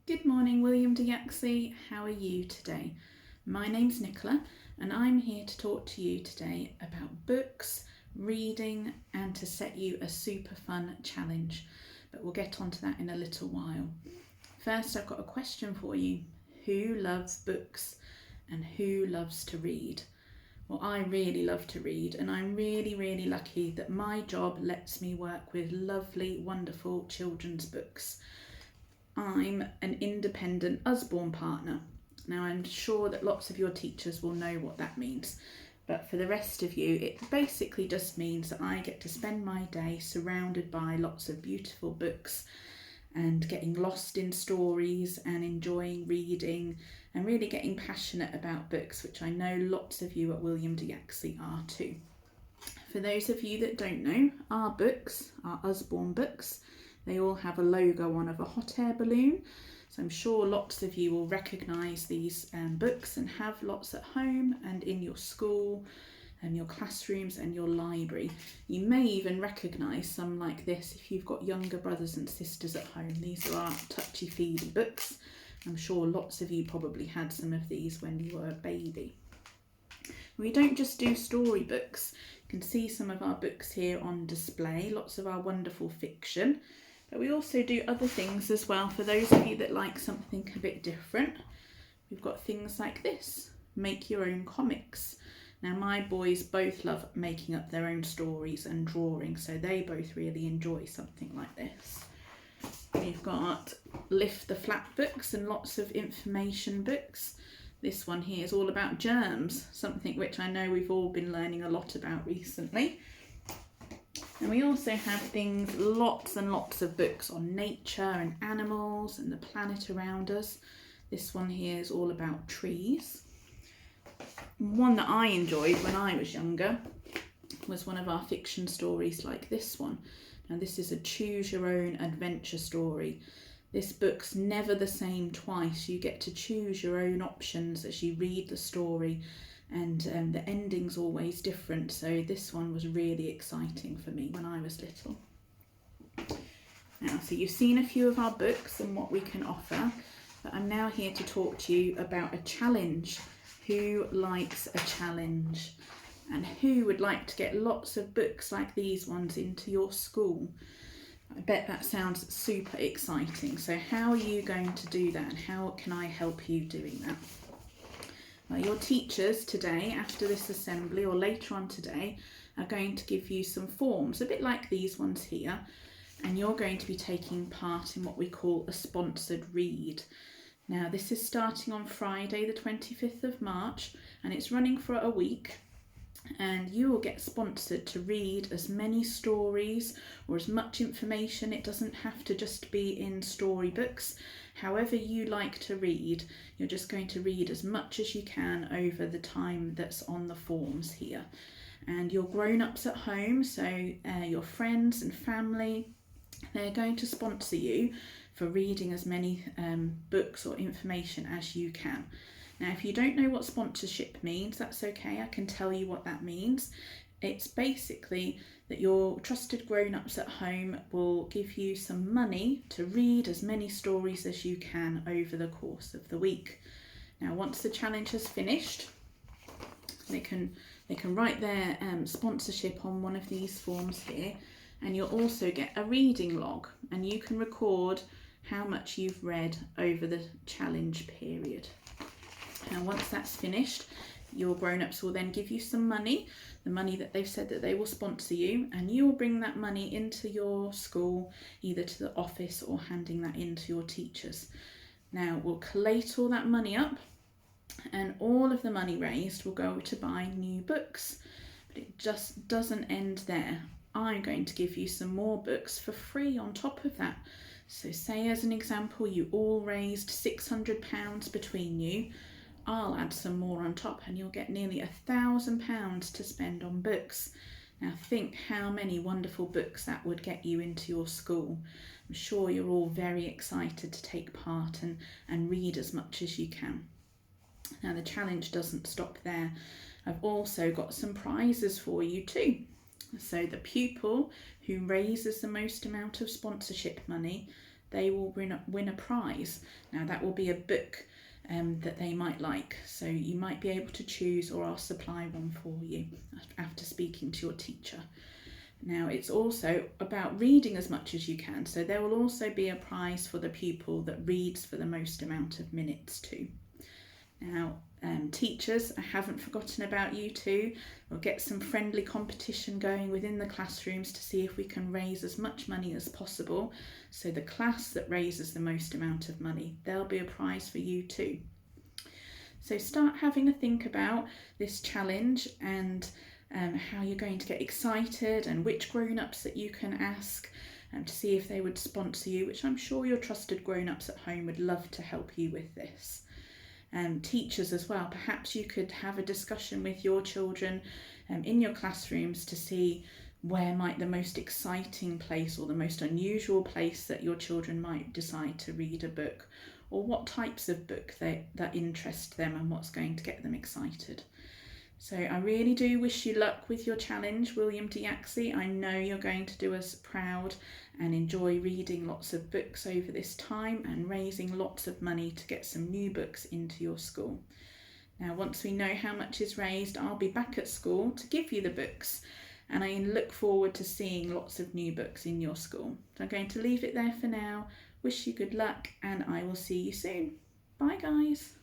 Good morning, William de Yaxley. How are you today? My name's Nicola and I'm here to talk to you today about books, reading and to set you a super fun challenge. But we'll get onto that in a little while. First, I've got a question for you. Who loves books and who loves to read? Well, I really love to read and I'm really lucky that my job lets me work with lovely, wonderful children's books. I'm an independent Usborne partner. Now I'm sure that lots of your teachers will know what that means, but for the rest of you it basically just means that I get to spend my day surrounded by lots of beautiful books and getting lost in stories and enjoying reading and really getting passionate about books, which I know lots of you at William de Yaxley are too. For those of you that don't know, our books, our Usborne books, they all have a logo on of a hot air balloon. So I'm sure lots of you will recognise these books and have lots at home and in your school and your classrooms and your library. You may even recognise some like this if you've got younger brothers and sisters at home. These are our touchy-feely books. I'm sure lots of you probably had some of these when you were a baby. We don't just do storybooks. You can see some of our books here on display, lots of our wonderful fiction. But we also do other things as well for those of you that like something a bit different. We've got things like this, make your own comics. Now my boys both love making up their own stories and drawing, so they both really enjoy something like this. We've got lift the flap books and lots of information books. This one here is all about germs, something which I know we've all been learning a lot about recently. And we also have things, lots and lots of books on nature and animals and the planet around us. This one here is all about trees. One that I enjoyed when I was younger was one of our fiction stories like this one. Now this is a choose your own adventure story. This book's never the same twice. You get to choose your own options as you read the story. And the ending's always different, so this one was really exciting for me when I was little. Now, so you've seen a few of our books and what we can offer, but I'm now here to talk to you about a challenge. Who likes a challenge? And who would like to get lots of books like these ones into your school? I bet that sounds super exciting. So how are you going to do that and how can I help you doing that? Well, your teachers today, after this assembly or later on today, are going to give you some forms, a bit like these ones here, and you're going to be taking part in what we call a sponsored read. Now, this is starting on Friday, the 25th of March, and it's running for a week, and you will get sponsored to read as many stories or as much information. It doesn't have to just be in storybooks. However you like to read, you're just going to read as much as you can over the time that's on the forms here. And your grown-ups at home, so your friends and family, they're going to sponsor you for reading as many books or information as you can. Now, if you don't know what sponsorship means, that's okay. I can tell you what that means. It's basically that your trusted grown-ups at home will give you some money to read as many stories as you can over the course of the week. Now, once the challenge has finished, they can write their sponsorship on one of these forms here, and you'll also get a reading log, and you can record how much you've read over the challenge period. Now, once that's finished, your grown-ups will then give you some money, the money that they've said that they will sponsor you, and you will bring that money into your school, either to the office or handing that in to your teachers. Now, we'll collate all that money up, and all of the money raised will go to buy new books. But it just doesn't end there. I'm going to give you some more books for free on top of that. So say, as an example, you all raised £600 between you. I'll add some more on top and you'll get nearly £1,000 to spend on books. Now think how many wonderful books that would get you into your school. I'm sure you're all very excited to take part and read as much as you can. Now the challenge doesn't stop there. I've also got some prizes for you too. So the pupil who raises the most amount of sponsorship money, they will win a prize. Now that will be a book that they might like, so you might be able to choose, or I'll supply one for you after speaking to your teacher. Now it's also about reading as much as you can, so there will also be a prize for the pupil that reads for the most amount of minutes too. Now teachers, I haven't forgotten about you too. We'll get some friendly competition going within the classrooms to see if we can raise as much money as possible. So the class that raises the most amount of money, there'll be a prize for you too. So start having a think about this challenge and how you're going to get excited, and which grown-ups that you can ask to see if they would sponsor you, which I'm sure your trusted grown-ups at home would love to help you with this. Teachers as well, perhaps you could have a discussion with your children in your classrooms to see where might the most exciting place or the most unusual place that your children might decide to read a book, or what types of book that interest them and what's going to get them excited. So I really do wish you luck with your challenge, William to Yaxley. I know you're going to do us proud and enjoy reading lots of books over this time and raising lots of money to get some new books into your school. Now, once we know how much is raised, I'll be back at school to give you the books, and I look forward to seeing lots of new books in your school. So I'm going to leave it there for now. Wish you good luck, and I will see you soon. Bye guys.